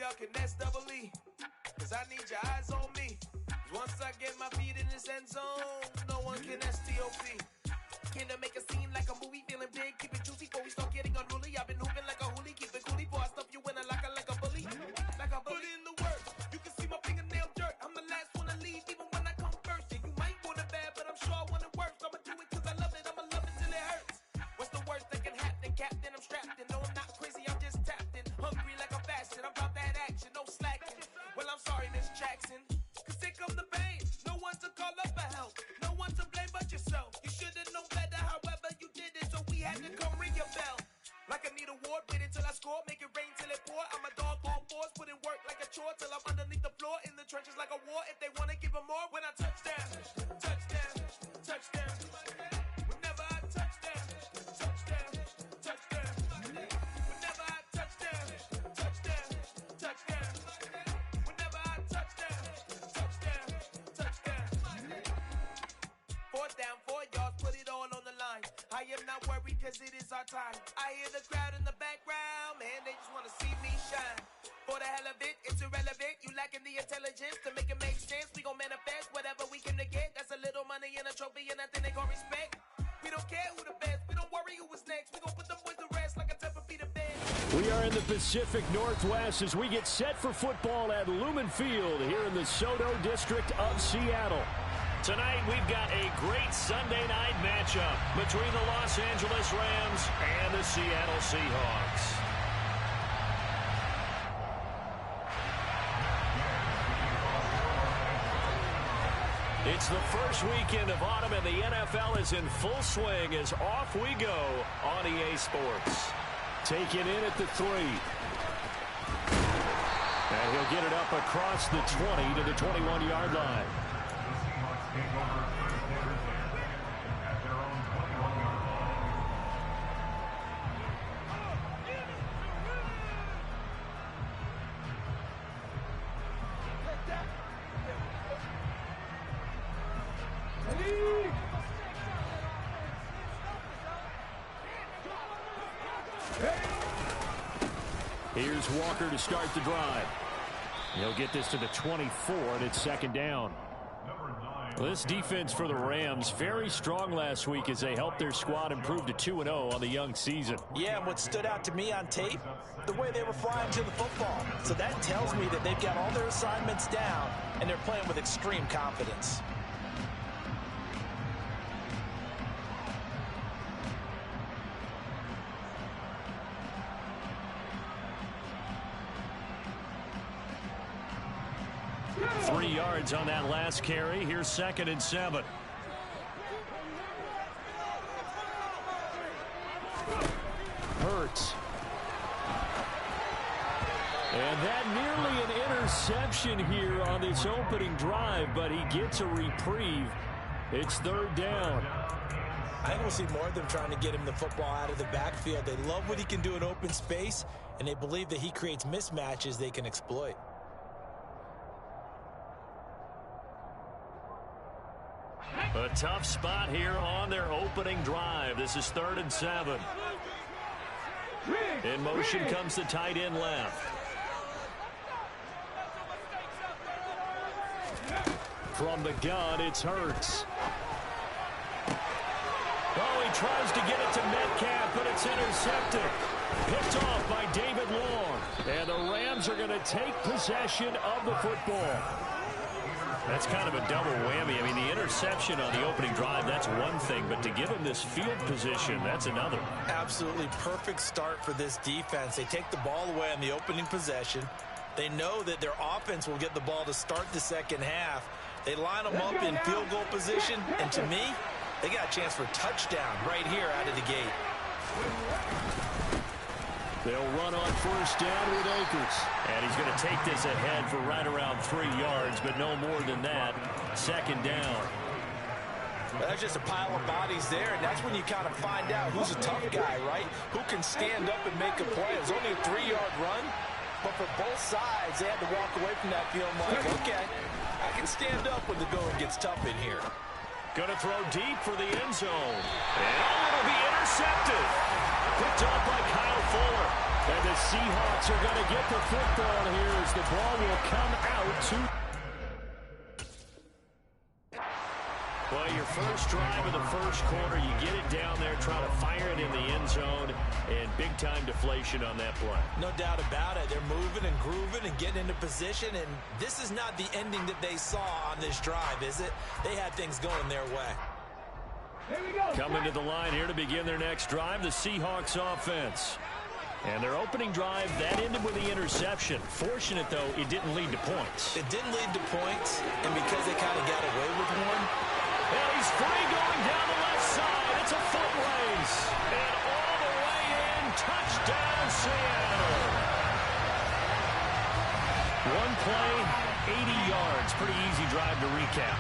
y'all can S-double-E, cause I need your eyes on me. Once I get my feet in this end zone, no one can S-T-O-P. Can I make a scene like a movie, feeling big, keep it juicy before we start getting unruly. I've been hooping like a hoolie, keep it coolie before I stuff you in a locker like a bully. Like a bully. Put in the work, you can see my fingernail dirt. I'm the last one to leave, even when I come first. Yeah, you might want it bad, but I'm sure I want it worse. I'ma do it cause I love it, I'ma love it till it hurts. What's the worst that can happen, Captain? I'm strapped in, no I'm not crazy, I'm just tapped in. Hungry like I'm fasting, I'm about that action, no slacking. Well, I'm sorry, Miss Jackson, cause here come the pain. No one to call up for help, no one to blame but yourself. You should've known better, however you did it, so we had to come ring your bell. Like I need a ward, wait until I score, make it rain till it pour. I'm a dog on fours, put in work like a chore till I'm underneath the floor, in the trenches like a war. If they wanna give them more, when I touch down, touchdown, touchdown. Whenever I touch down, touchdown, touchdown. Whenever I touch down, touchdown, touchdown. Whenever I touch down, touchdown, touchdown. 4th down, 4 yards, put it all on the line. I am not worried cause it is our time. I hear the crowd in the background, man, they just wanna see me shine. For the hell of it, it's irrelevant. You lacking the intelligence to make it make sense. We gon' manifest whatever we came to get. That's a little money and a trophy and nothing they gon' respect. We don't care who the best, we don't worry who was next. We gon' put them boys to rest like a Tempur-Pedic bed. We are in the Pacific Northwest as we get set for football at Lumen Field here in the SoDo district of Seattle. Tonight, we've got a great Sunday night matchup between the Los Angeles Rams and the Seattle Seahawks. It's the first weekend of autumn, and the NFL is in full swing as off we go on EA Sports. Taken in at the 3. And he'll get it up across the 20 to the 21-yard line. Here's Walker to start the drive. He'll get this to the 24, and it's 2nd down. Well, this defense for the Rams, very strong last week as they helped their squad improve to 2-0 on the young season. Yeah, and what stood out to me on tape, the way they were flying to the football. So that tells me that they've got all their assignments down, and they're playing with extreme confidence. Yards on that last carry. Here's 2nd and 7. Hurts. And that nearly an interception here on this opening drive, but he gets a reprieve. It's 3rd down. I think we'll see more of them trying to get him the football out of the backfield. They love what he can do in open space, and they believe that he creates mismatches they can exploit. A tough spot here on their opening drive. This is 3rd and 7. In motion comes the tight end left. From the gun, it's Hurts. Oh, he tries to get it to Metcalf, but it's intercepted. Picked off by David Long. And the Rams are going to take possession of the football. That's kind of a double whammy. I mean, the interception on the opening drive, that's one thing, but to give him this field position, that's another. Absolutely perfect start for this defense. They take the ball away on the opening possession. They know that their offense will get the ball to start the second half. They line them up in field goal position, and to me, they got a chance for touchdown right here out of the gate. They'll run on 1st down with Akers. And he's going to take this ahead for right around 3 yards, but no more than that. 2nd down. Well, that's just a pile of bodies there, and that's when you kind of find out who's a tough guy, right? Who can stand up and make a play. It was only a 3-yard run, but for both sides, they had to walk away from that field like, okay, I can stand up when the going gets tough in here. Going to throw deep for the end zone. And it'll be intercepted. Picked off by Kyle Fuller. And the Seahawks are going to get the football here as the ball will come out to... Well, your first drive of the first quarter, you get it down there, try to fire it in the end zone, and big-time deflation on that play. No doubt about it. They're moving and grooving and getting into position, and this is not the ending that they saw on this drive, is it? They had things going their way. Here we go. Coming to the line here to begin their next drive, the Seahawks offense. And their opening drive, that ended with the interception. Fortunate, though, it didn't lead to points. It didn't lead to points, and because they kind of got away with one. And he's free going down the left side. It's a foot race. And all the way in, touchdown, Seattle. One play, 80 yards. Pretty easy drive to recap.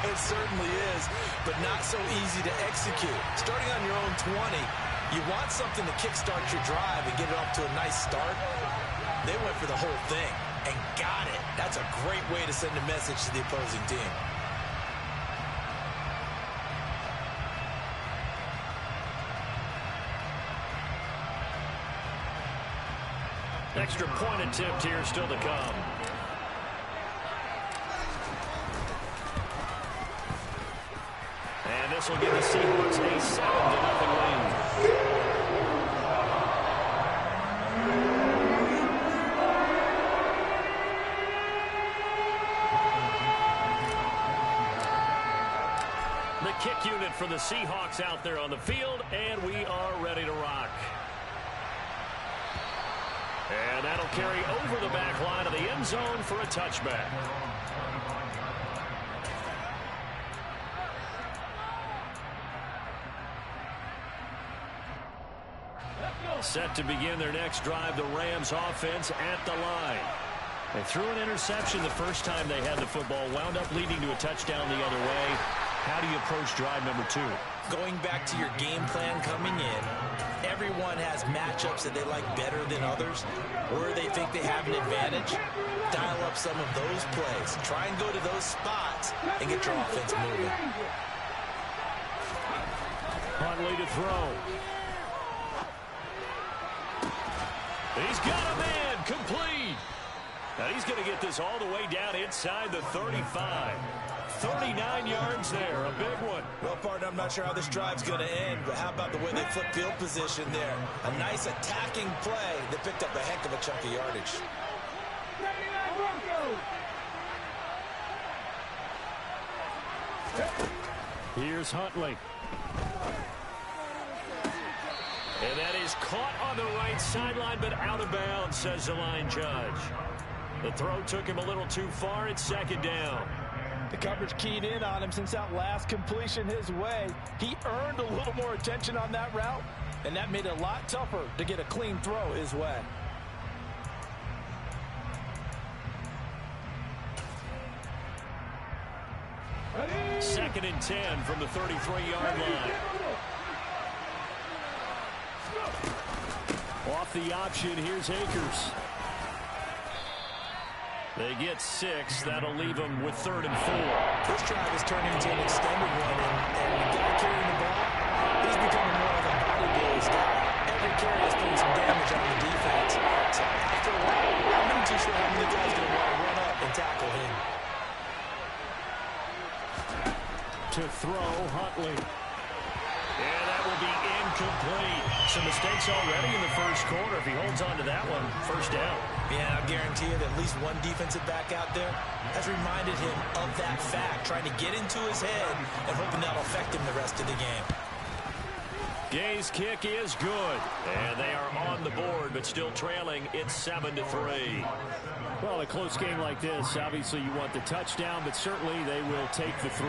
It certainly is, but not so easy to execute. Starting on your own 20, you want something to kickstart your drive and get it off to a nice start. They went for the whole thing and got it. That's a great way to send a message to the opposing team. Extra point attempt here still to come. And this will give the Seahawks a 7-0 lead. The kick unit for the Seahawks out there on the field, and we are ready to rock. And that'll carry over the back line of the end zone for a touchback. Set to begin their next drive, the Rams offense at the line. They threw an interception the first time they had the football, wound up leading to a touchdown the other way. How do you approach drive number 2? Going back to your game plan coming in, everyone has matchups that they like better than others, where they think they have an advantage. Dial up some of those plays. Try and go to those spots and get your offense moving. Huntley to throw. He's got a man, complete. Now he's going to get this all the way down inside the 35. 39 yards there, a big one. Well, partner, I'm not sure how this drive's going to end, but how about the way they flip field position there? A nice attacking play that picked up a heck of a chunk of yardage. Here's Huntley. And that is caught on the right sideline, but out of bounds, says the line judge. The throw took him a little too far. It's second down. The coverage keyed in on him since that last completion his way. He earned a little more attention on that route, and that made it a lot tougher to get a clean throw his way. Second and 10 from the 33-yard line. Off the option, here's Akers. They get 6. That'll leave them with 3rd and 4. This drive has turned into an extended one, and the guy carrying the ball, he's becoming more of a body blows guy. Every carry is putting some damage on the defense. So after a while, I'm not too sure how many guys are going to want to run up and tackle him. To throw, Huntley. And that will be incomplete. Some mistakes already in the first quarter. If he holds on to that one, first down. Yeah, I'll guarantee you that at least one defensive back out there has reminded him of that fact, trying to get into his head and hoping that'll affect him the rest of the game. Gay's kick is good. And they are on the board, but still trailing. It's 7-3. Well, a close game like this, obviously you want the touchdown, but certainly they will take the 3.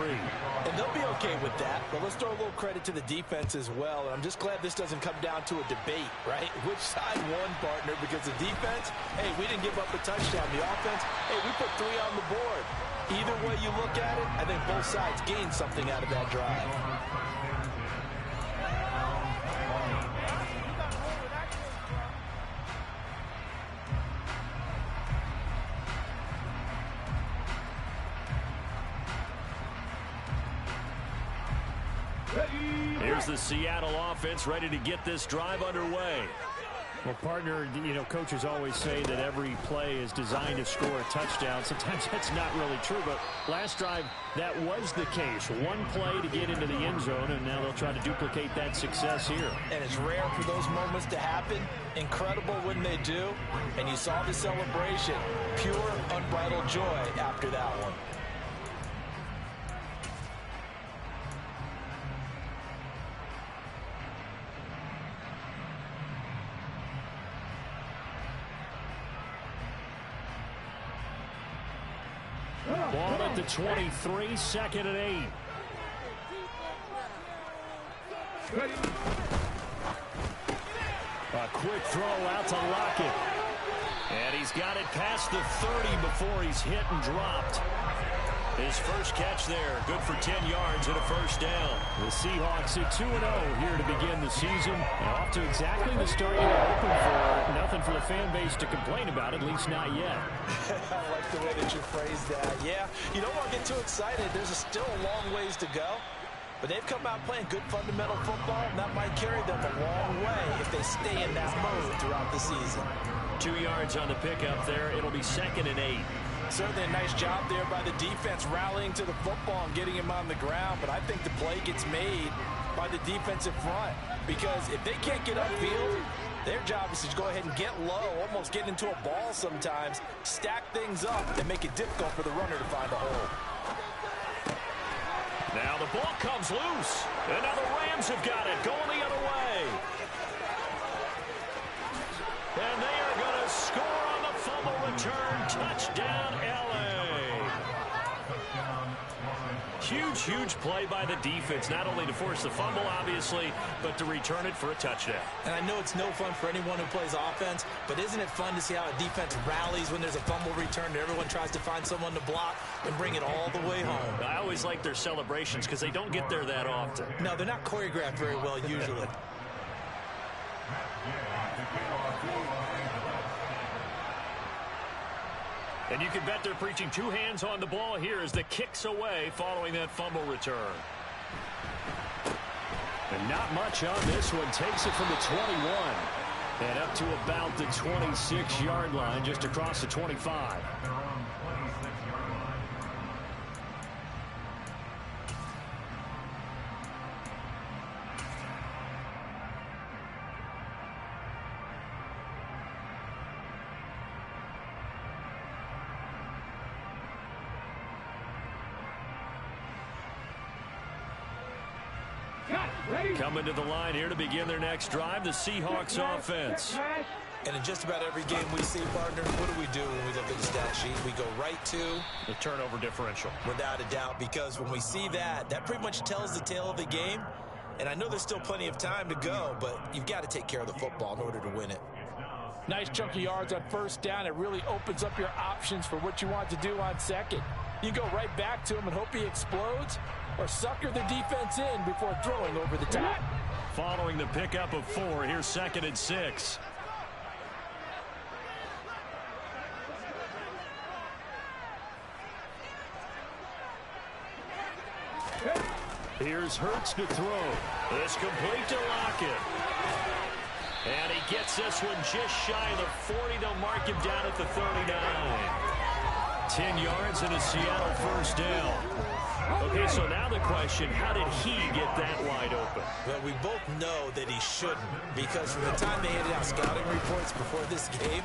And they'll be okay with that, but let's throw a little credit to the defense as well. And I'm just glad this doesn't come down to a debate, right? Which side won, partner? Because the defense, hey, we didn't give up a touchdown. The offense, hey, we put 3 on the board. Either way you look at it, I think both sides gained something out of that drive. Here's the Seattle offense ready to get this drive underway. Well, partner, coaches always say that every play is designed to score a touchdown. Sometimes that's not really true, but last drive, that was the case. One play to get into the end zone, and now they'll try to duplicate that success here. And it's rare for those moments to happen. Incredible when they do. And you saw the celebration. Pure, unbridled joy after that one. Ball at the 23, second and 8. A quick throw out to Lockett. And he's got it past the 30 before he's hit and dropped. His first catch there, good for 10 yards and a first down. The Seahawks at 2-0 here to begin the season. And off to exactly the start you were hoping for. Nothing for the fan base to complain about, at least not yet. I like the way that you phrased that. Yeah, you don't want to get too excited. There's still a long ways to go. But they've come out playing good fundamental football, and that might carry them a long way if they stay in that mode throughout the season. 2 yards on the pickup there. It'll be second and 8. Certainly a nice job there by the defense rallying to the football and getting him on the ground. But I think the play gets made by the defensive front. Because if they can't get upfield, their job is to go ahead and get low, almost get into a ball sometimes, stack things up, and make it difficult for the runner to find a hole. Now the ball comes loose. And now the Rams have got it, going the other way. And they are going to score on the fumble return. Touchdown, L.A. Huge, huge play by the defense, not only to force the fumble, obviously, but to return it for a touchdown. And I know it's no fun for anyone who plays offense, but isn't it fun to see how a defense rallies when there's a fumble return and everyone tries to find someone to block and bring it all the way home? I always like their celebrations because they don't get there that often. No, they're not choreographed very well usually. And you can bet they're preaching two hands on the ball here as the kick's away following that fumble return. And not much on this one. Takes it from the 21 and up to about the 26-yard line, just across the 25. Coming to the line here to begin their next drive, the Seahawks offense. And in just about every game we see, partner, what do when we look at the stat sheet? We go right to the turnover differential. Without a doubt, because when we see that, that pretty much tells the tale of the game. And I know there's still plenty of time to go, but you've got to take care of the football in order to win it. Nice chunk of yards on first down. It really opens up your options for what you want to do on second. You go right back to him and hope he explodes, or sucker the defense in before throwing over the top. Following the pickup of 4, here's 2nd and 6. Here's Hurts to throw. It's complete to Lockett. And he gets this one just shy of the 40. They'll mark him down at the 39. 10 yards and a Seattle first down. Okay, so now the question, how did he get that wide open? Well, we both know that he shouldn't, because from the time they handed out scouting reports before this game,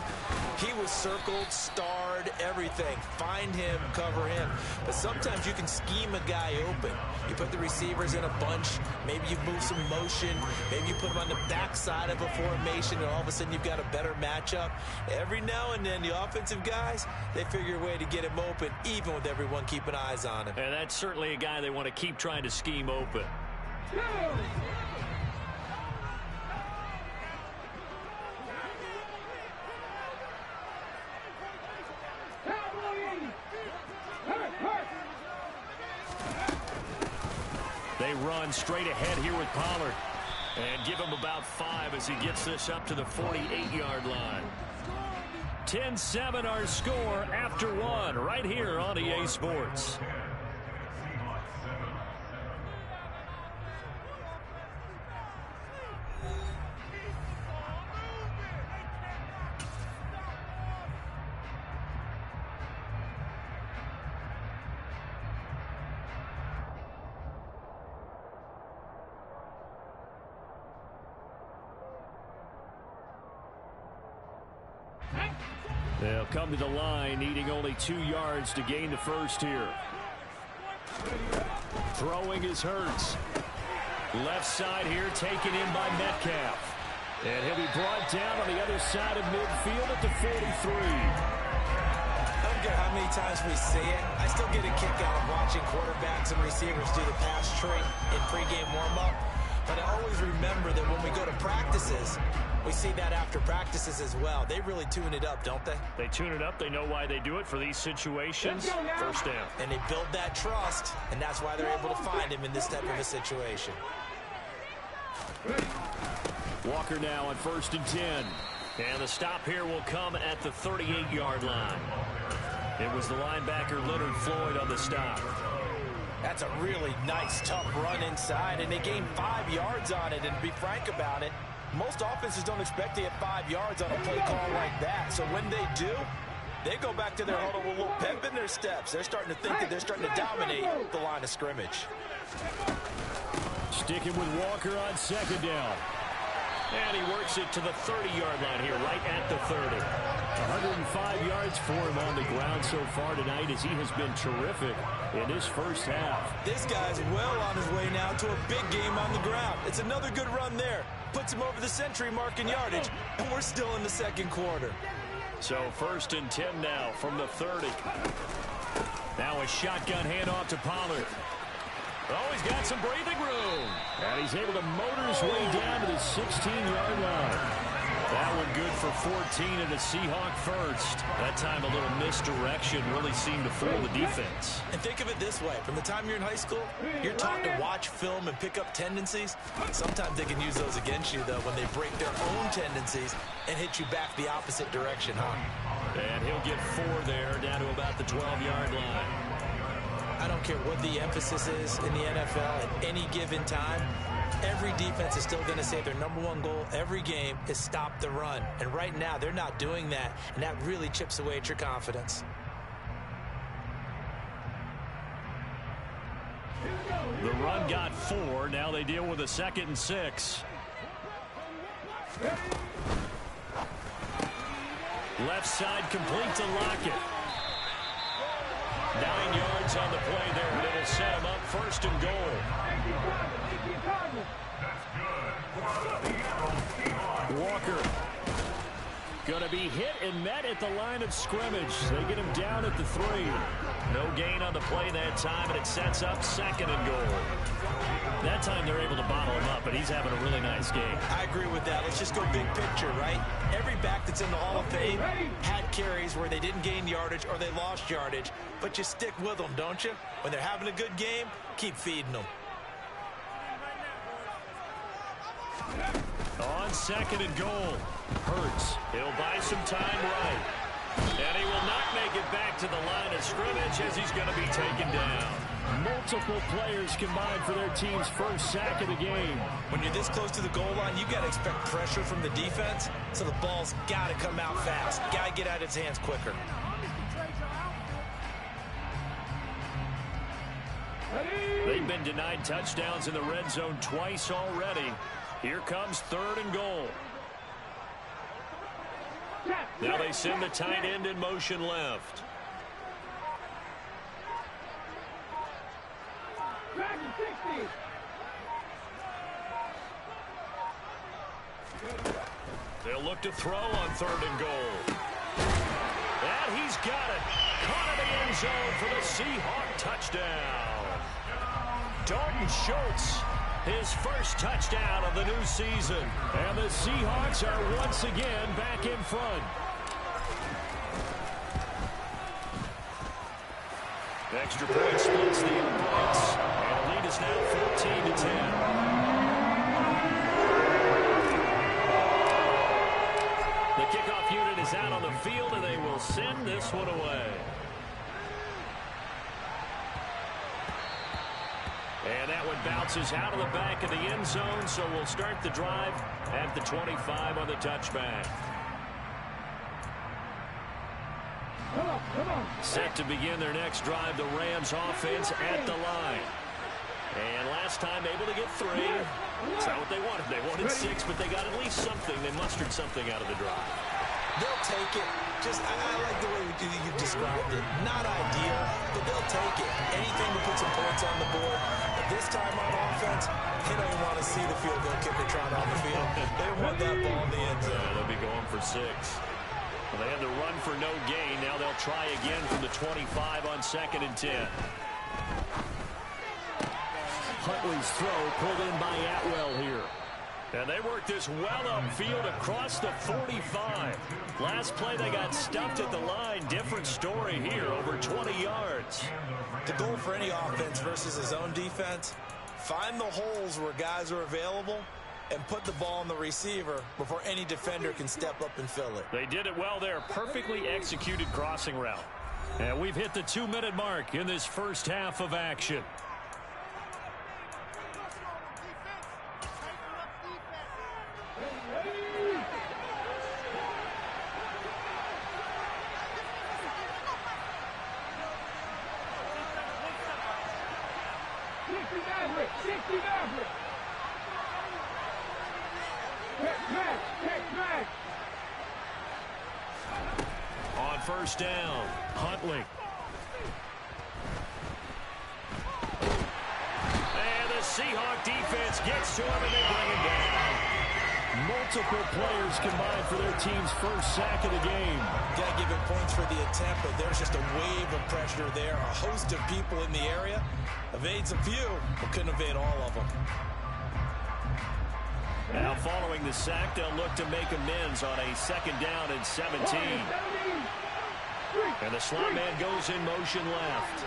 he was circled, starred, everything. Find him, cover him. But sometimes you can scheme a guy open. You put the receivers in a bunch. Maybe you move some motion. Maybe you put them on the backside of a formation, and all of a sudden you've got a better matchup. Every now and then, the offensive guys, they figure a way to get him open, even with everyone keeping eyes on him. And that's certainly a guy they want to keep trying to scheme open. They run straight ahead here with Pollard. And give him about 5 as he gets this up to the 48-yard line. 10-7 our score after 1 right here on EA Sports. They'll come to the line, needing only 2 yards to gain the first here. Throwing is Hurts. Left side here, taken in by Metcalf. And he'll be brought down on the other side of midfield at the 43. I don't care how many times we see it. I still get a kick out of watching quarterbacks and receivers do the pass tree in pregame warm-up. But I always remember that when we go to practices, we see that after practices as well. They really tune it up, don't they? They tune it up. They know why they do it for these situations. First down. And they build that trust, and that's why they're able to find him in this type of a situation. Walker now on 1st and 10. And the stop here will come at the 38-yard line. It was the linebacker Leonard Floyd on the stop. That's a really nice, tough run inside, and they gained 5 yards on it. And to be frank about it, most offenses don't expect to get 5 yards on a play call like that. So when they do, they go back to their huddle with a little pep in their steps. They're starting to think that they're starting to dominate the line of scrimmage. Sticking with Walker on 2nd down. And he works it to the 30-yard line here, right at the 30. 105 yards for him on the ground so far tonight as he has been terrific in this first half. This guy's well on his way now to a big game on the ground. It's another good run there. Puts him over the century mark in yardage, and we're still in the 2nd quarter. So 1st and 10 now from the 30. Now a shotgun handoff to Pollard. Oh, he's got some breathing room. And he's able to motor his way down to the 16-yard line. That one good for 14 and a Seahawk first. That time a little misdirection really seemed to fool the defense. And think of it this way. From the time you're in high school, you're taught to watch film and pick up tendencies. Sometimes they can use those against you, though, when they break their own tendencies and hit you back the opposite direction, huh? And he'll get 4 there, down to about the 12-yard line. I don't care what the emphasis is in the NFL at any given time. Every defense is still going to say their #1 goal every game is stop the run. And right now, they're not doing that, and that really chips away at your confidence. The run got 4. Now they deal with a 2nd and 6. Left side complete to Lockett. 9 yards on the play there, and it'll set him up 1st and goal. Walker going to be hit and met at the line of scrimmage. They get him down at the 3. No gain on the play that time, and it sets up 2nd and goal. That time they're able to bottle him up, but he's having a really nice game. I agree with that. Let's just go big picture, right? Every back that's in the Hall of Fame had carries where they didn't gain yardage or they lost yardage, but you stick with them, don't you? When they're having a good game, keep feeding them. On 2nd and goal, Hurts. He'll buy some time right. And he will not make it back to the line of scrimmage as he's going to be taken down. Multiple players combined for their team's first sack of the game. When you're this close to the goal line, you got to expect pressure from the defense, so the ball's got to come out fast. Got to get out of its hands quicker. They've been denied touchdowns in the red zone twice already. Here comes 3rd and goal. Now they send the tight end in motion left. They'll look to throw on 3rd and goal. And he's got it. Caught in the end zone for the Seahawk touchdown. Dalton Schultz, his first touchdown of the new season. And the Seahawks are once again back in front. Extra point splits the points. And the lead is now 14-10. The kickoff unit is out on the field, and they will send this one away. And that one bounces out of the back of the end zone, so we'll start the drive at the 25 on the touchback. Set to begin their next drive, the Rams offense at the line. And last time able to get 3. It's not what they wanted. They wanted 6, but they got at least something. They mustered something out of the drive. They'll take it. I like the way you described it. Not ideal, but they'll take it. Anything to put some points on the board. But this time on offense, they don't even want to see the field goal kicker trot on the field. They don't want that ball in the end zone. They'll be going for 6. Well, they had to run for no gain. Now they'll try again from the 25 on 2nd and 10. Huntley's throw pulled in by Atwell here. And they worked this well upfield across the 45. Last play they got stuffed at the line. Different story here, over 20 yards. The goal for any offense versus his own defense, find the holes where guys are available and put the ball on the receiver before any defender can step up and fill it. They did it well there. Perfectly executed crossing route. And we've hit the 2-minute mark in this first half of action. On first down, Huntley. And the Seahawk defense gets to him and they bring him down. Multiple players combined for their team's first sack of the game. Got to give him points for the attempt, but there's just a wave of pressure there. A host of people in the area. Evades a few, but couldn't evade all of them. Now following the sack, they'll look to make amends on a 2nd down and 17. And the slot man goes in motion left.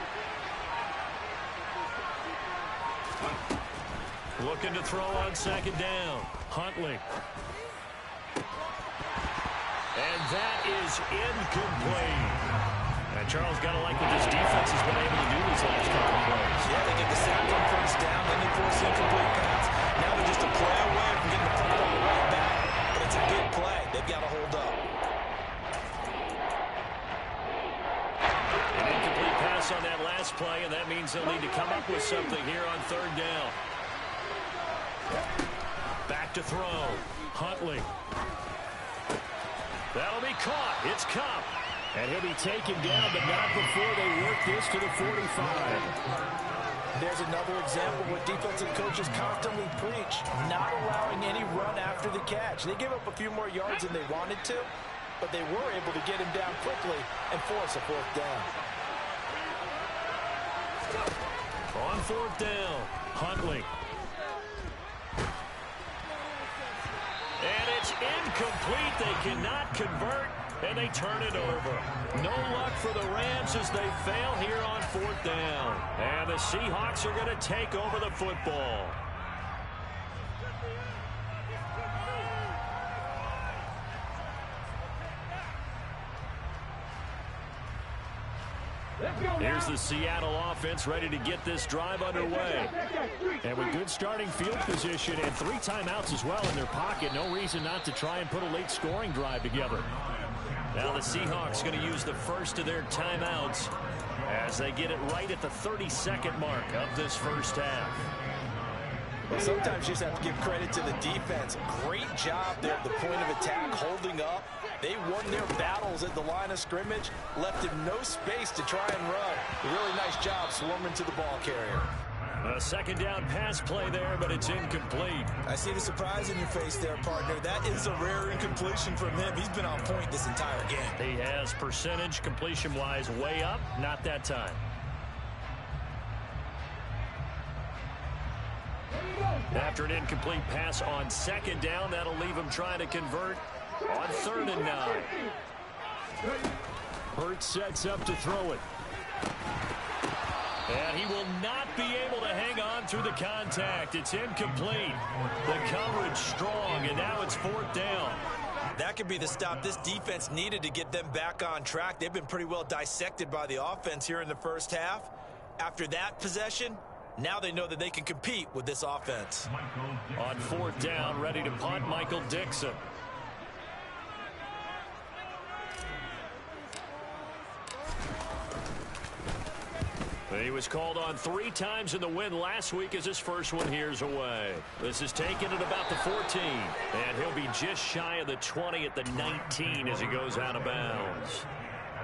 Looking to throw on 2nd down. Huntley. And that is incomplete. And Charles, got to like what this defense has been able to do these last couple of plays. Yeah, they get the sack on first down, then they force incomplete pass. Now they're just a play away from getting the football right back. But it's a big play. They've got to hold up. An incomplete pass on that last play, and that means they'll need to come up with something here on 3rd down. Back to throw. Huntley. That'll be caught. It's Kupp. And he'll be taken down, but not before they work this to the 45. There's another example of what defensive coaches constantly preach, not allowing any run after the catch. They gave up a few more yards than they wanted to, but they were able to get him down quickly and force a 4th down. On 4th down, Huntley. And it's incomplete. They cannot convert, and they turn it over. No luck for the Rams as they fail here on 4th down. And the Seahawks are going to take over the football. Here's the Seattle offense ready to get this drive underway. And with good starting field position and 3 timeouts as well in their pocket, no reason not to try and put a late scoring drive together. Now the Seahawks going to use the first of their timeouts as they get it right at the 32nd mark of this first half. Well, sometimes you just have to give credit to the defense. Great job there at the point of attack, holding up. They won their battles at the line of scrimmage, left him no space to try and run. A really nice job swarming to the ball carrier. A 2nd down pass play there, but it's incomplete. I see the surprise in your face there, partner. That is a rare incompletion from him. He's been on point this entire game. He has percentage completion-wise way up, not that time. After an incomplete pass on 2nd down, that'll leave him trying to convert on 3rd and 9. Hurts sets up to throw it. And he will not be able to hang on through the contact. It's incomplete. The coverage strong, and now it's 4th down. That could be the stop this defense needed to get them back on track. They've been pretty well dissected by the offense here in the first half. After that possession, now they know that they can compete with this offense. On 4th down, ready to punt, Michael Dixon. He was called on 3 times in the win last week as his first one here's away. This is taken at about the 14. And he'll be just shy of the 20 at the 19 as he goes out of bounds.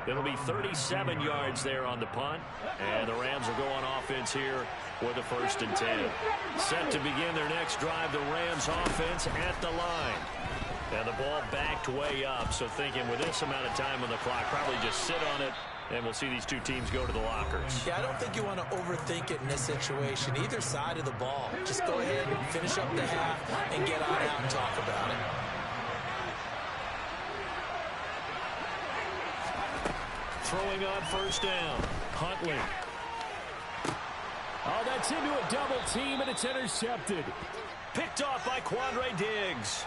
It'll be 37 yards there on the punt. And the Rams will go on offense here with a 1st and 10. Set to begin their next drive, the Rams offense at the line. And the ball backed way up. So thinking with this amount of time on the clock, probably just sit on it. And we'll see these two teams go to the lockers. Yeah, I don't think you want to overthink it in this situation. Either side of the ball. Just go ahead and finish up the half and get on out and talk about it. Throwing on 1st down. Huntley. Oh, that's into a double team, and it's intercepted. Picked off by Quandre Diggs.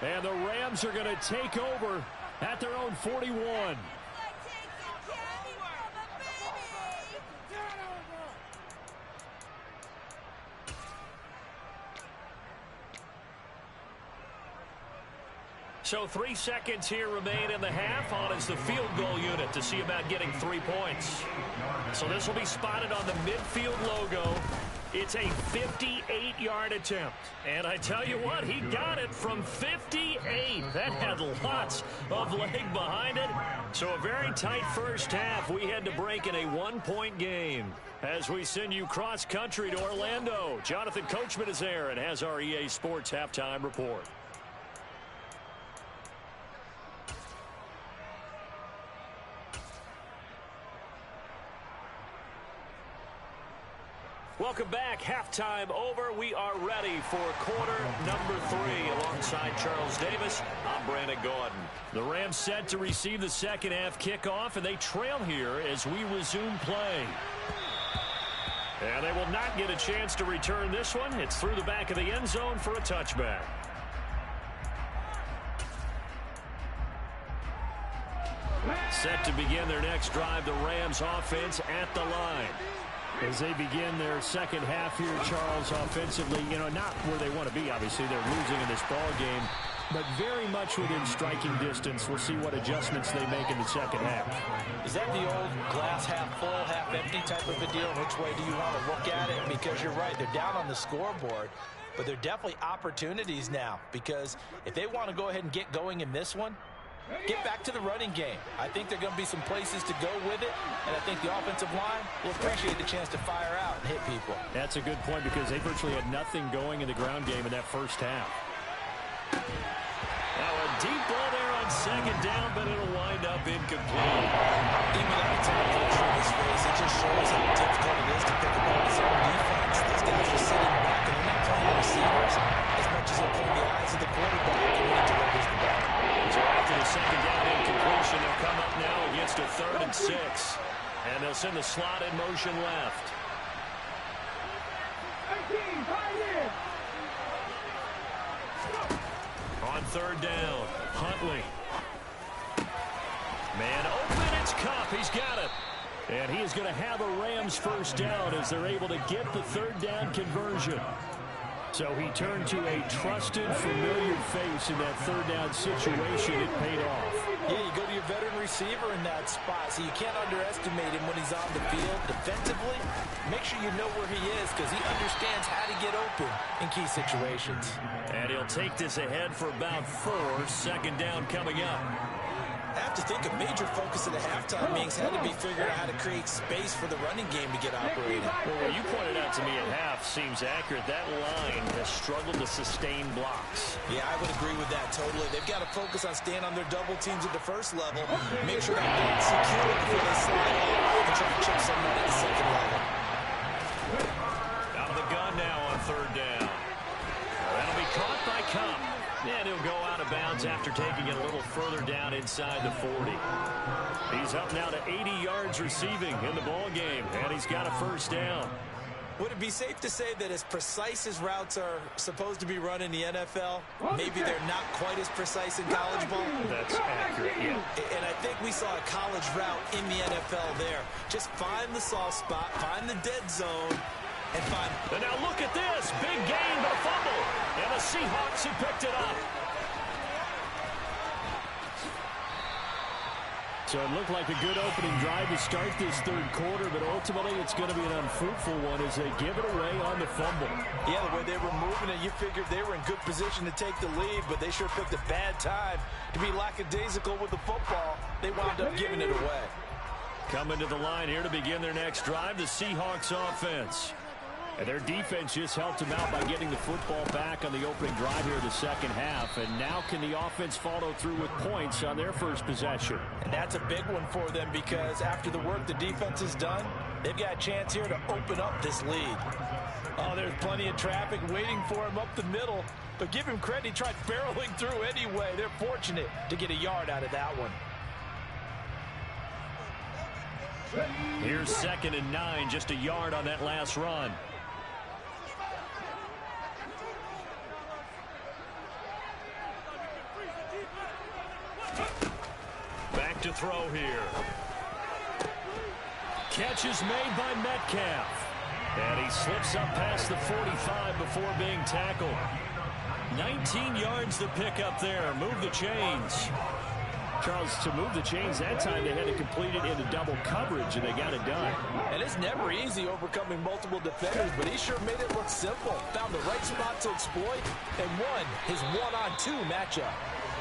And the Rams are going to take over at their own 41. So 3 seconds here remain in the half. On is the field goal unit to see about getting 3 points. So this will be spotted on the midfield logo. It's a 58-yard attempt. And I tell you what, he got it from 58. That had lots of leg behind it. So a very tight first half. We had to break in a 1-point game. As we send you cross-country to Orlando, Jonathan Coachman is there and has our EA Sports halftime report. Welcome back. Halftime over. We are ready for quarter number 3. Alongside Charles Davis, I'm Brandon Gordon. The Rams set to receive the second half kickoff, and they trail here as we resume play. And they will not get a chance to return this one. It's through the back of the end zone for a touchback. Set to begin their next drive, the Rams offense at the line. As they begin their second half here, Charles, offensively, not where they want to be, obviously. They're losing in this ball game, but very much within striking distance. We'll see what adjustments they make in the second half. Is that the old glass half full, half empty type of a deal? Which way do you want to look at it? Because you're right, they're down on the scoreboard, but they're definitely opportunities now. Because if they want to go ahead and get going in this one, get back to the running game. I think there are going to be some places to go with it, and I think the offensive line will appreciate the chance to fire out and hit people. That's a good point because they virtually had nothing going in the ground game in that first half. Now a deep ball there on second down, but it'll wind up incomplete. Even at a time pressure in his face, it just shows how difficult it is to pick up on his own defense. These guys are sitting back and they're not playing receivers as much as they're playing the eyes of the quarterback and when he delivers the ball. So after the second down incompletion, they'll come up now against a 3rd and 6. And they'll send the slot in motion left. On 3rd down, Huntley. Man open, it's Kupp. He's got it. And he is going to have a Rams first down as they're able to get the 3rd down conversion. So he turned to a trusted, familiar face in that 3rd down situation. It paid off. Yeah, you go to your veteran receiver in that spot, so you can't underestimate him when he's on the field. Defensively, make sure you know where he is because he understands how to get open in key situations. And he'll take this ahead for about 4. 2nd down coming up. I have to think a major focus of the halftime meetings had to be figuring out how to create space for the running game to get operating. Well, what you pointed out to me at half seems accurate. That line has struggled to sustain blocks. Yeah, I would agree with that totally. They've got to focus on staying on their double teams at the first level, make sure that block's secure before they slide off and try to chip someone at the second level. Out of the gun now on 3rd down. That'll be caught by Kupp. And he'll go out of bounds after taking it a little further down inside the 40. He's up now to 80 yards receiving in the ball game, and he's got a first down. Would it be safe to say that as precise as routes are supposed to be run in the NFL, maybe they're not quite as precise in college ball? That's accurate, yeah. And I think we saw a college route in the NFL there. Just find the soft spot, find the dead zone, and find... And now look at this. Big gain, but a fumble. And the Seahawks have picked it up. So it looked like a good opening drive to start this third quarter, but ultimately it's going to be an unfruitful one as they give it away on the fumble. Yeah, the way they were moving it, you figured they were in good position to take the lead, but they sure picked a bad time to be lackadaisical with the football. They wound up giving it away. Coming to the line here to begin their next drive, the Seahawks offense. And their defense just helped them out by getting the football back on the opening drive here in the second half. And now can the offense follow through with points on their first possession? And that's a big one for them because after the work the defense has done, they've got a chance here to open up this lead. Oh, there's plenty of traffic waiting for him up the middle. But give him credit, he tried barreling through anyway. They're fortunate to get a yard out of that one. Here's 2nd and 9, just a yard on that last run. Back to throw here. Catch is made by Metcalf. And he slips up past the 45 before being tackled. 19 yards to pick up there. Move the chains. Charles, to move the chains that time, they had to complete it into double coverage, and they got it done. And it's never easy overcoming multiple defenders, but he sure made it look simple. Found the right spot to exploit and won his one-on-two matchup.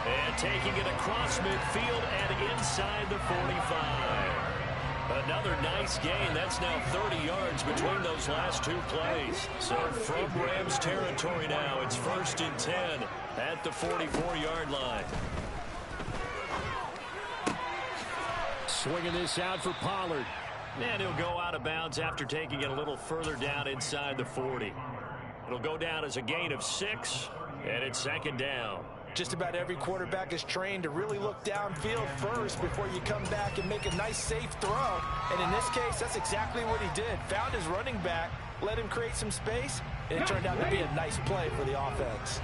And taking it across midfield and inside the 45. Another nice gain. That's now 30 yards between those last two plays. So from Rams territory now, it's 1st and 10 at the 44-yard line. Swinging this out for Pollard. And he'll go out of bounds after taking it a little further down inside the 40. It'll go down as a gain of 6, and it's 2nd down. Just about every quarterback is trained to really look downfield first before you come back and make a nice, safe throw. And in this case, that's exactly what he did. Found his running back, let him create some space, and it turned out to be a nice play for the offense.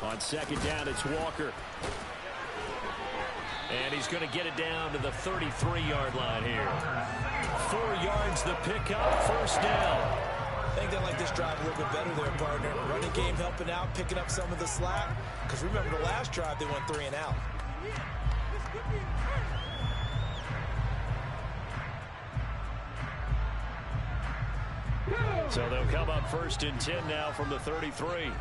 On 2nd down, it's Walker. And he's going to get it down to the 33-yard line here. 4 yards the pickup, 1st down. I think they like this drive a little bit better there, partner. Running game helping out, picking up some of the slack. Because remember the last drive, they went 3 and out. So they'll come up 1st and 10 now from the 33.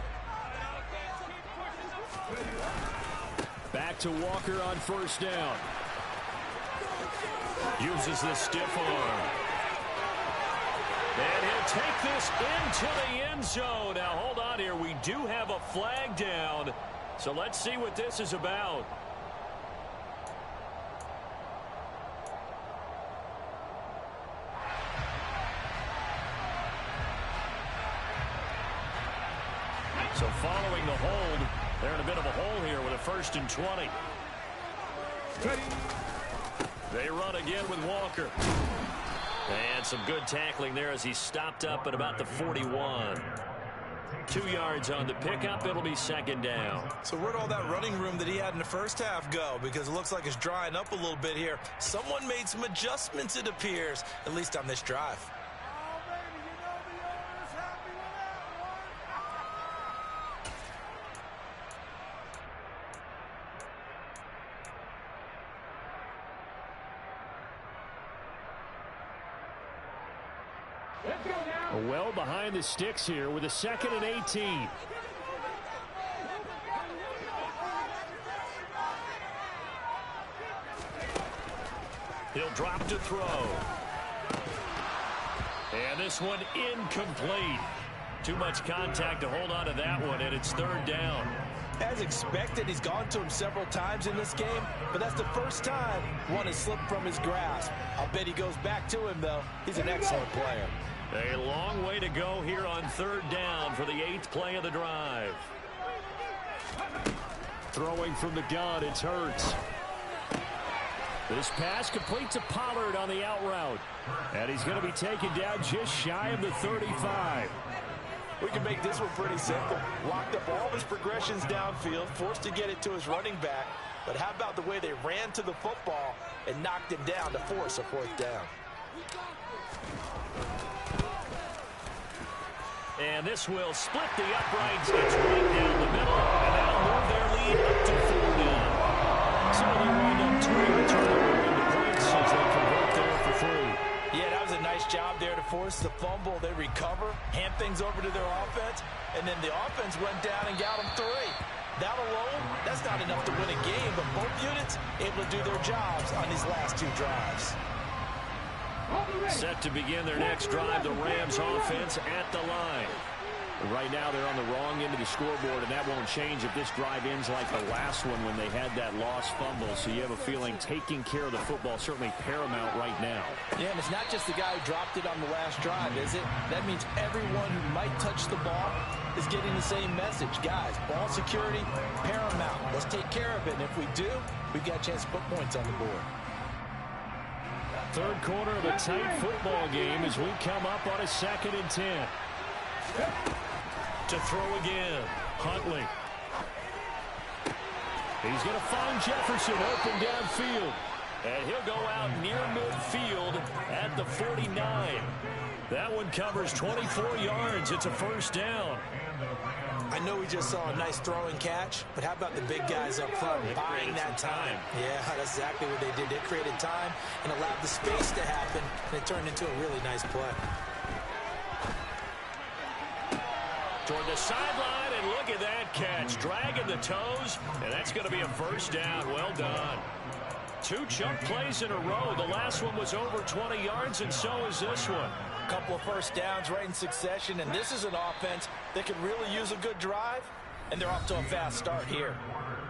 Back to Walker on 1st down. Uses the stiff arm. And he'll take this into the end zone. Now, hold on here. We do have a flag down. So let's see what this is about. So following the hold, they're in a bit of a hole here with a 1st and 20. They run again with Walker. And some good tackling there as he stopped up at about the 41. 2 yards on the pickup. It'll be 2nd down. So where'd all that running room that he had in the first half go? Because it looks like it's drying up a little bit here. Someone made some adjustments, it appears, at least on this drive. Well behind the sticks here with a 2nd and 18. He'll drop to throw. And this one incomplete. Too much contact to hold on to that one, and it's 3rd down. As expected, he's gone to him several times in this game, but that's the first time one has slipped from his grasp. I'll bet he goes back to him, though. He's an excellent player. A long way to go here on 3rd down for the 8th play of the drive. Throwing from the gun, it's Hurts. This pass complete to Pollard on the out route. And he's going to be taken down just shy of the 35. We can make this one pretty simple. Locked up all of his progressions downfield, forced to get it to his running back. But how about the way they ran to the football and knocked him down to force a 4th down? And this will split the uprights. It's right down the middle, and that'll move their lead up to 4 now. So they wind up turning the turnover into points as they convert there for 3. Yeah, that was a nice job there to force the fumble. They recover, hand things over to their offense, and then the offense went down and got them 3. That alone, that's not enough to win a game, but both units able to do their jobs on these last 2 drives. Set to begin their next drive, the Rams offense at the line. Right now they're on the wrong end of the scoreboard, and that won't change if this drive ends like the last one when they had that lost fumble. So you have a feeling taking care of the football certainly paramount right now. Yeah, and it's not just the guy who dropped it on the last drive, is it? That means everyone who might touch the ball is getting the same message. Guys, ball security, paramount. Let's take care of it, and if we do, we've got a chance to put points on the board. Third quarter of a tight football game as we come up on a 2nd and 10. To throw again, Huntley. He's going to find Jefferson open downfield. And he'll go out near midfield at the 49. That one covers 24 yards. It's a first down. I know we just saw a nice throwing catch, but how about the big guys up front buying that time? Yeah, that's exactly what they did. They created time and allowed the space to happen, and it turned into a really nice play. Toward the sideline, and look at that catch. Dragging the toes, and that's going to be a first down. Well done. 2 chunk plays in a row. The last one was over 20 yards, and so is this one. A couple of first downs right in succession, and this is an offense that could really use a good drive, and they're off to a fast start here.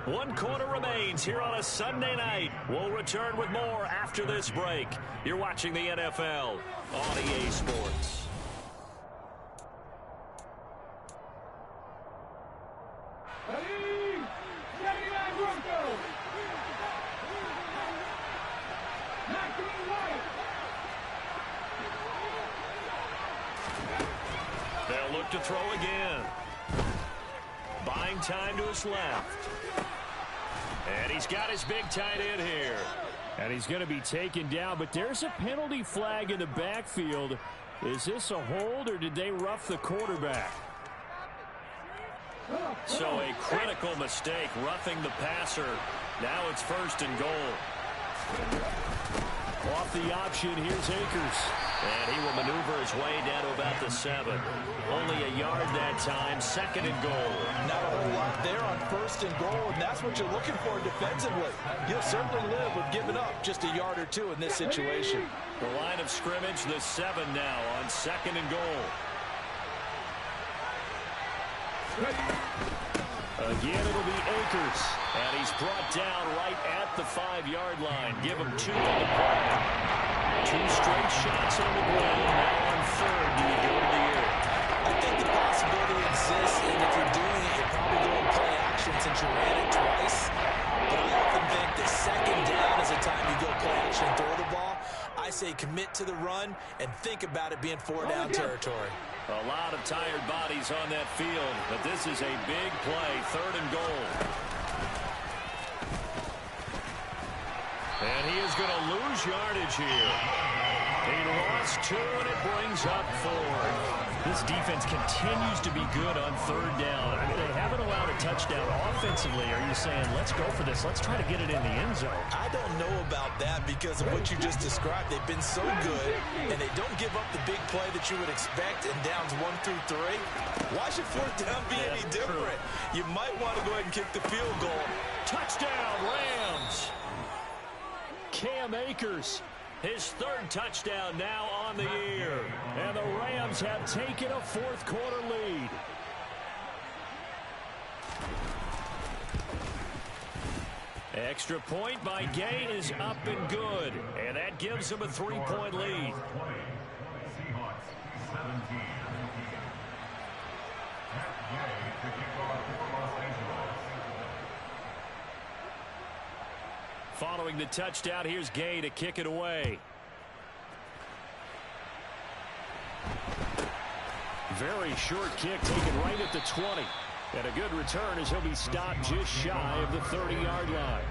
1 quarter remains here on a Sunday night. We'll return with more after this break. You're watching the NFL on EA Sports. They'll look to throw again. Buying time to his left. And he's got his big tight end here. And he's going to be taken down, but there's a penalty flag in the backfield. Is this a hold, or did they rough the quarterback? So a critical mistake, roughing the passer. Now it's 1st and goal. Off the option, here's Akers. And he will maneuver his way down to about the 7. Only a yard that time, 2nd and goal. Not a whole lot there on 1st and goal, and that's what you're looking for defensively. You'll certainly live with giving up just a yard or 2 in this situation. The line of scrimmage, the 7 now on 2nd and goal. Again, it'll be Akers. And he's brought down right at the 5-yard line. Give him 2 on the play. 2 straight shots on the ground. Now on 3rd, do you go to the air? I think the possibility exists, and if you're doing it, you're probably going play action since you ran it twice. But I often think the 2nd down is the time you go play action and throw the ball. I say commit to the run and think about it being 4-down territory. A lot of tired bodies on that field, but this is a big play, 3rd and goal. And he is going to lose yardage here. He lost 2, and it brings up 4. This defense continues to be good on 3rd down. I mean, they haven't allowed a touchdown offensively. Are you saying, let's go for this, let's try to get it in the end zone? I don't know about that because of what you just described. They've been so good, and they don't give up the big play that you would expect in downs 1 through 3. Why should 4th down be any different? You might want to go ahead and kick the field goal. Touchdown, Rams! Cam Akers, his 3rd touchdown now on the year. And the Rams have taken a 4th quarter lead. Extra point by Gay is up and good. And that gives them a 3-point lead. Following the touchdown, here's Gay to kick it away. Very short kick taken right at the 20. And a good return as he'll be stopped just shy of the 30-yard line.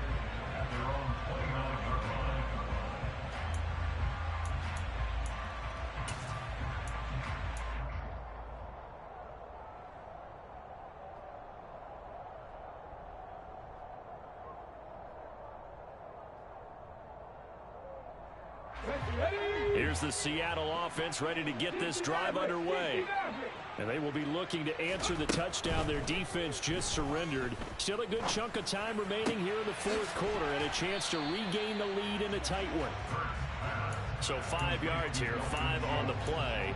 Here's the Seattle offense ready to get this drive underway. And they will be looking to answer the touchdown their defense just surrendered. Still a good chunk of time remaining here in the fourth quarter and a chance to regain the lead in a tight one. So 5 yards here, 5 on the play,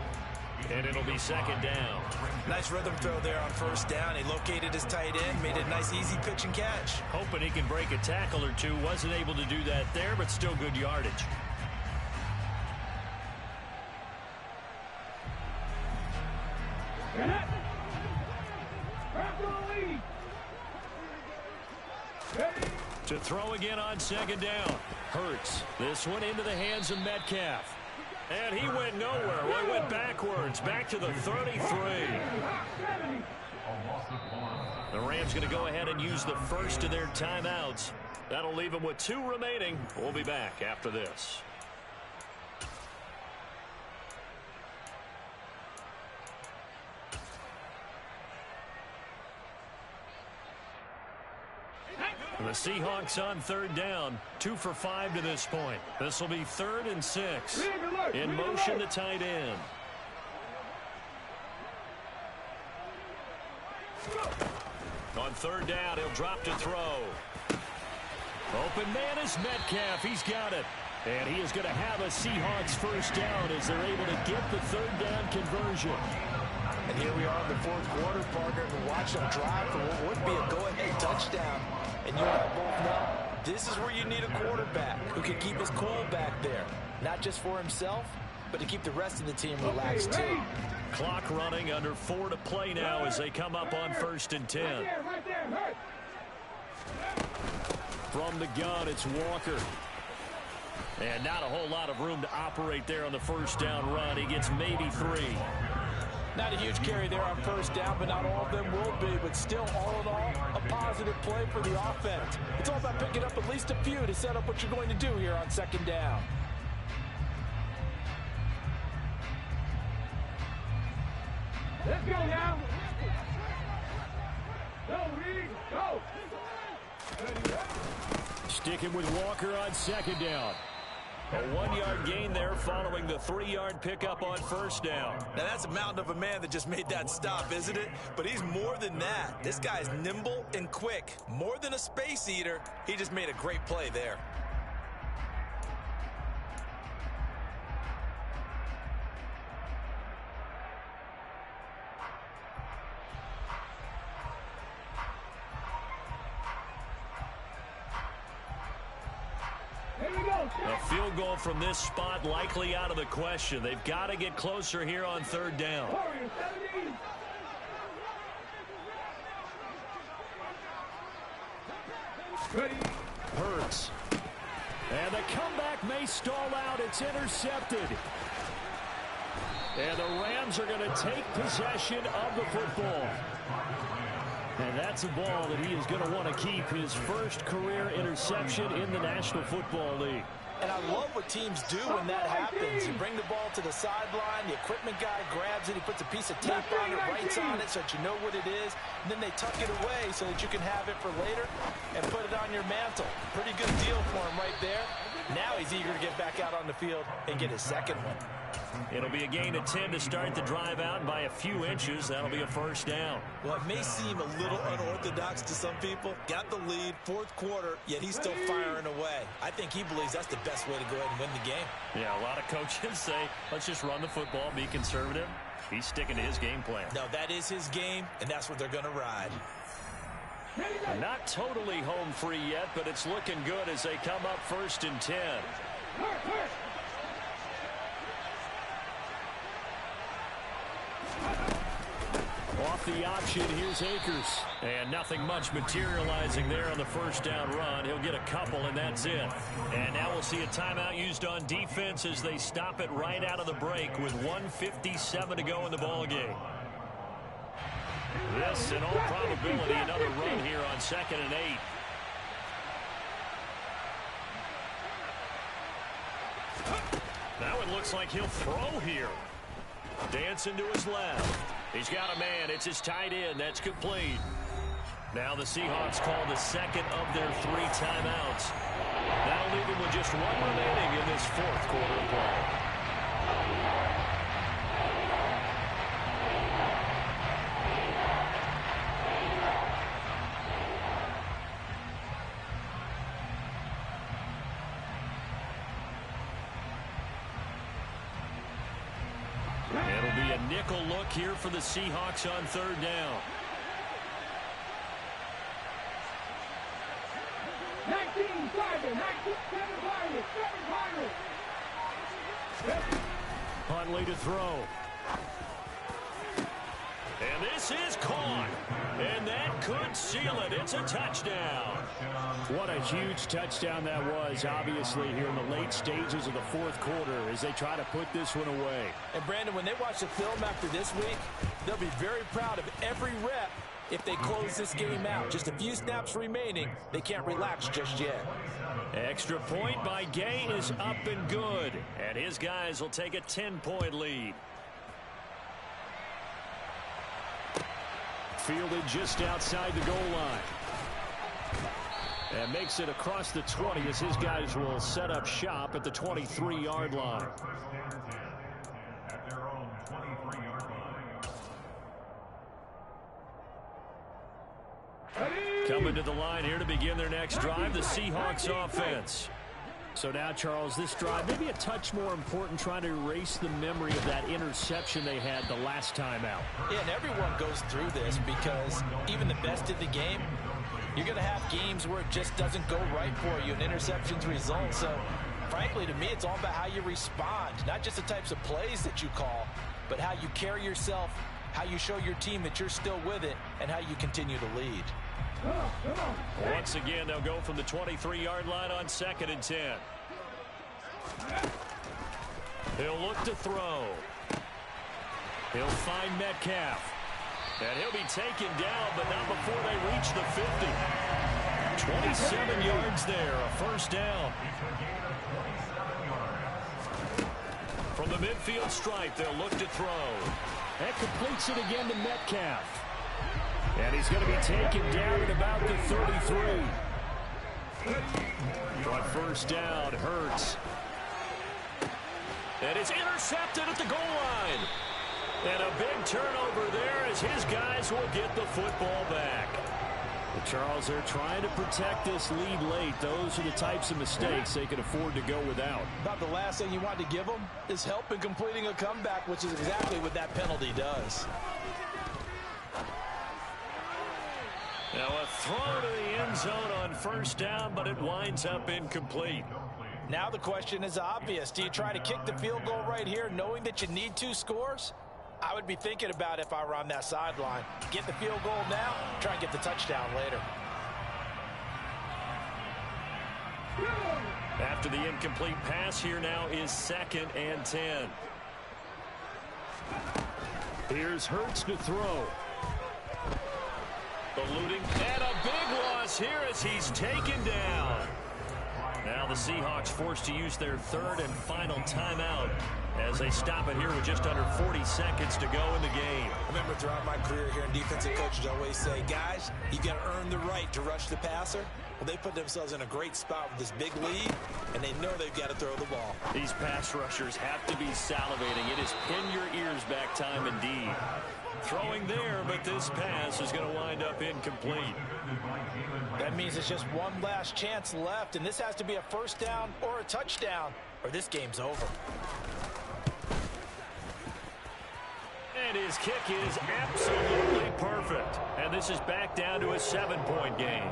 and it'll be second down. Nice rhythm throw there on first down. He located his tight end, made it a nice easy pitch and catch. Hoping he can break a tackle or two. Wasn't able to do that there, but still good yardage. To throw again on second down. Hurts. This one into the hands of Metcalf. And he went nowhere. Well, he went backwards. Back to the 33. The Rams going to go ahead and use the first of their timeouts. That'll leave them with 2 remaining. We'll be back after this. The Seahawks on third down, 2 for 5 to this point. This will be 3rd and 6. In motion, the tight end. On third down, he'll drop to throw. Open man is Metcalf. He's got it. And he is going to have a Seahawks first down as they're able to get the third down conversion. And here we are in the fourth quarter, partner, and watch them drive for what would be a go-ahead touchdown. And you and I both know this is where you need a quarterback who can keep his cool back there. Not just for himself, but to keep the rest of the team relaxed too. Clock running, under 4 to play now as they come up on 1st and 10. From the gun, it's Walker. And not a whole lot of room to operate there on the first down run. He gets maybe 3. Not a huge carry there on first down, but not all of them will be. But still, all in all, a positive play for the offense. It's all about picking up at least a few to set up what you're going to do here on second down. Let's go now. Go, Reed, go. Sticking with Walker on second down. A 1-yard gain there following the 3-yard pickup on first down. Now that's a mountain of a man that just made that stop, isn't it? But he's more than that. This guy's nimble and quick. More than a space eater, he just made a great play there. A field goal from this spot likely out of the question. They've got to get closer here on third down. Hurts. And the comeback may stall out. It's intercepted. And the Rams are going to take possession of the football. And that's a ball that he is going to want to keep, his first career interception in the National Football League. And I love what teams do when that happens. You bring the ball to the sideline, the equipment guy grabs it, he puts a piece of tape on it, writes on it so that you know what it is, and then they tuck it away so that you can have it for later and put it on your mantle. Pretty good deal for him right there. Now he's eager to get back out on the field and get his second one. It'll be a gain of 10 to start the drive out by a few inches. That'll be a first down. Well, it may seem a little unorthodox to some people. Got the lead, fourth quarter, yet he's still firing away. I think he believes that's the best way to go ahead and win the game. Yeah, a lot of coaches say, let's just run the football, be conservative. He's sticking to his game plan. No, that is his game, and that's what they're going to ride. Not totally home free yet, but it's looking good as they come up 1st and 10. Off the option, here's Akers. And nothing much materializing there on the first down run. He'll get a couple, and that's it. And now we'll see a timeout used on defense as they stop it right out of the break with 1:57 to go in the ballgame. This, in all probability, another run here on 2nd and 8. Now it looks like he'll throw here. Dancing to his left. He's got a man. It's his tight end. That's complete. Now the Seahawks call the second of their 3 timeouts. That'll leave them with just 1 remaining in this 4th quarter of play. It'll be a nickel look here for the Seahawks on 3rd down. 19 Huntley to throw. And this is caught. And that could seal it. It's a touchdown. What a huge touchdown that was, obviously, here in the late stages of the 4th quarter as they try to put this one away. And, Brandon, when they watch the film after this week, they'll be very proud of every rep if they close this game out. Just a few snaps remaining. They can't relax just yet. Extra point by Gay is up and good. And his guys will take a 10-point lead. Fielded just outside the goal line. And makes it across the 20 as his guys will set up shop at the 23-yard line. Coming to the line here to begin their next drive, the Seahawks offense. So now, Charles, this drive maybe a touch more important, trying to erase the memory of that interception they had the last time out. Yeah, and everyone goes through this because even the best of the game, you're going to have games where it just doesn't go right for you, and interceptions result. So, frankly, to me, it's all about how you respond, not just the types of plays that you call, but how you carry yourself, how you show your team that you're still with it, and how you continue to lead. Once again, they'll go from the 23-yard line on 2nd and 10. He'll look to throw. He'll find Metcalf. And he'll be taken down, but not before they reach the 50. 27 yards there, a 1st down. From the midfield stripe, they'll look to throw. That completes it again to Metcalf. And he's going to be taken down at about the 33. But 1st down, Hurts. And it's intercepted at the goal line. And a big turnover there as his guys will get the football back. But Charles, they're trying to protect this lead late. Those are the types of mistakes they can afford to go without. About the last thing you want to give them is help in completing a comeback, which is exactly what that penalty does. Now a throw to the end zone on 1st down, but it winds up incomplete. Now the question is obvious. Do you try to kick the field goal right here knowing that you need 2 scores? I would be thinking about if I were on that sideline. Get the field goal now, try and get the touchdown later. After the incomplete pass, here now is 2nd and 10. Here's Hurts to throw. Eluding, and a big loss here as he's taken down. Now the Seahawks forced to use their 3rd and final timeout as they stop it here with just under 40 seconds to go in the game. I remember throughout my career here in defensive coaches always say, guys, you got to earn the right to rush the passer. Well, they put themselves in a great spot with this big lead, and they know they've got to throw the ball. These pass rushers have to be salivating. It is pin your ears back time indeed. Throwing there, but this pass is going to wind up incomplete. That means it's just one last chance left, and this has to be a 1st down or a touchdown, or this game's over. And his kick is absolutely perfect. And this is back down to a 7-point game.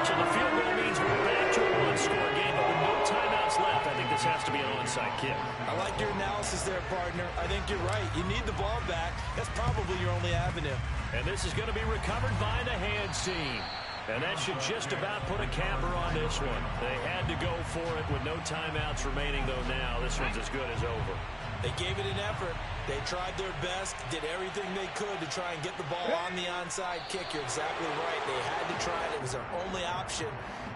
So the field goal means we're back to a 1-score game, but with no timeouts left, I think this has to be an onside kick. I like your analysis there, partner. I think you're right. You need the ball back. That's probably your only avenue. And this is going to be recovered by the hands team. And that should just about put a capper on this one. They had to go for it with no timeouts remaining, though now this one's as good as over. They gave it an effort. They tried their best, did everything they could to try and get the ball on the onside kick. You're exactly right. They had to try it. It was their only option.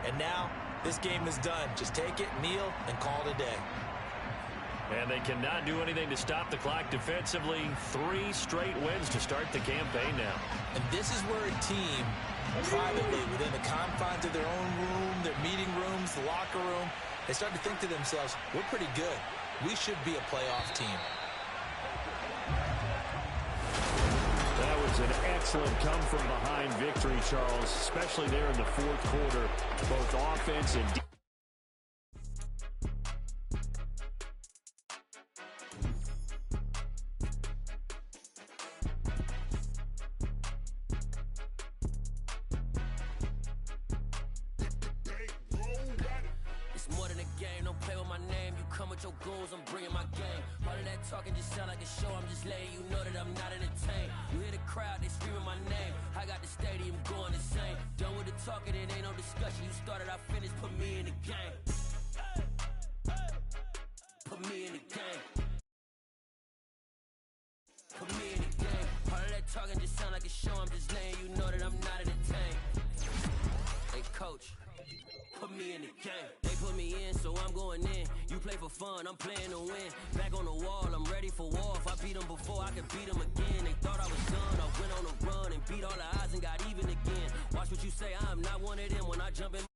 And now this game is done. Just take it, kneel, and call it a day. And they cannot do anything to stop the clock defensively. 3 straight wins to start the campaign now. And this is where a team privately, within the confines of their own room, their meeting rooms, the locker room, they start to think to themselves, we're pretty good. We should be a playoff team. That was an excellent come-from-behind victory, Charles, especially there in the fourth quarter, both offense and defense. I'm bringing my game. All of that talking just sound like a show. I'm just letting you know that I'm not entertained. You hear the crowd, they screaming my name. I got the stadium going insane. Done with the talking, it ain't no discussion. You started, I finished, put me in the game. Put me in the game. Put me in the game. All of that talking just sound like a show. I'm just letting you know that I'm not entertained. Hey, coach. Put me in the game. They put me in, so I'm going in. You play for fun, I'm playing to win. Back on the wall, I'm ready for war. If I beat them before, I can beat them again. They thought I was done, I went on a run and beat all the odds and got even again. Watch what you say, I'm not one of them. When I jump in